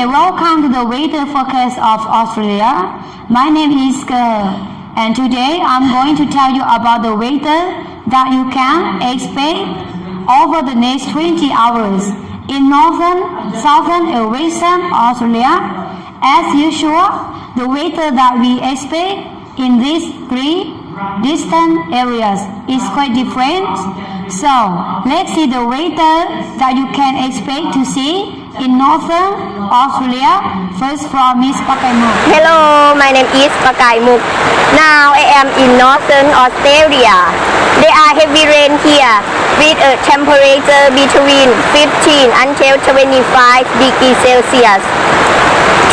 welcome to the weather forecast of Australia. My name is Ker, and today I'm going to tell you about the weather that you can expect over the next 20 hours in northern, southern, and western Australia. As usual, the weather that we expect in these three distant areas is quite different. So, let's see the weather that you can expect to see in northern Australia. First from Miss Pakaimuk. Hello, my name is Pakaimuk. Now I am in northern Australia. There are heavy rain here with a temperature between 15 until 25 degrees Celsius.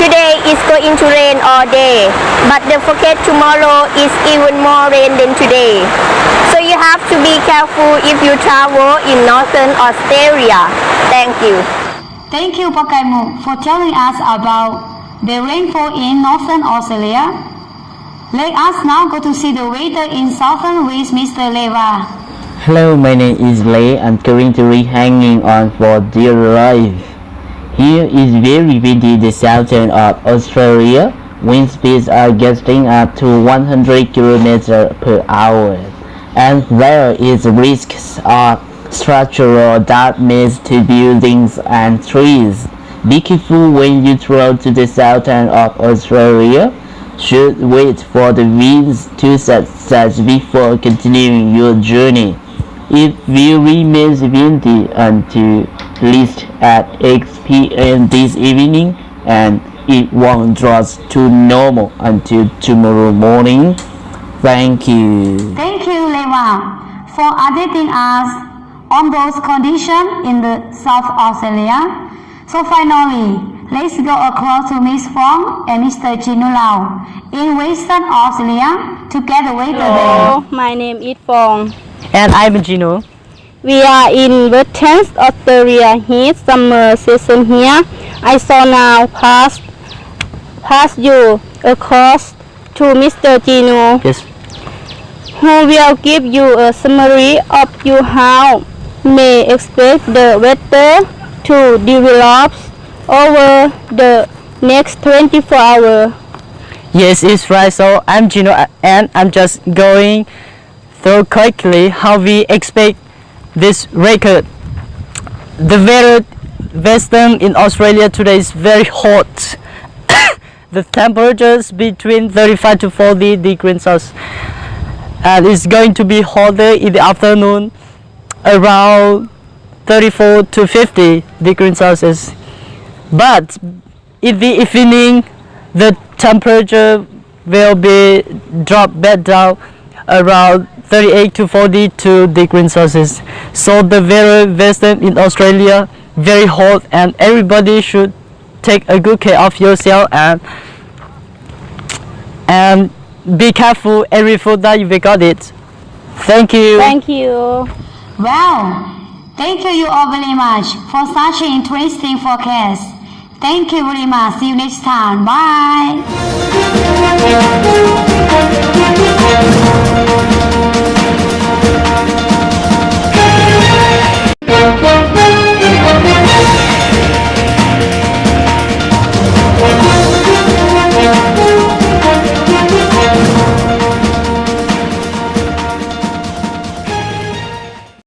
Today is going to rain all day, but the forecast tomorrow is even more rain than today. So you have to be careful if you travel in northern Australia. Thank you. Thank you, Pakaimuk, for telling us about the rainfall in northern Australia. Let us now go to see the weather in southern with Mr. Leva. Hello, my name is Lei. I'm currently hanging on for dear life. Here is very windy in the southern of Australia. Wind speeds are getting up to 100 km per hour. And there is risks of structural damage to buildings and trees. Be careful when you travel to the southern of Australia. Should wait for the winds to subside before continuing your journey. It will remain windy until least at 8 p.m. this evening, and it won't drop to normal until tomorrow morning. Thank you. Thank you, Leva, for updating us on those conditions in the South Australia. So finally, let's go across to Miss Fong and Mr. Chinulau in Western Australia to get the weather Hello, there. my name is Fong. And I'm Gino. We are in Western Australia. Heat summer season here. I saw now pass you across to Mr. Gino, Yes. who will give you a summary of you how may expect the weather to develop over the next 24 hours. Yes, it's right. So I'm Gino, and I'm just going through quickly how we expect this record. The weather western in Australia today is very hot. The temperature is between 35 to 40 degrees Celsius, and it's going to be hotter in the afternoon, around 34 to 50 degrees Celsius. But in the evening, the temperature will be dropped back down around 38 to 42 degrees Celsius. So the weather western in Australia very hot, and everybody should take a good care of yourself and be careful every food that you got it. Thank you. Thank you. Well, thank you all very much for such an interesting forecast. Thank you very much. See you next time. Bye.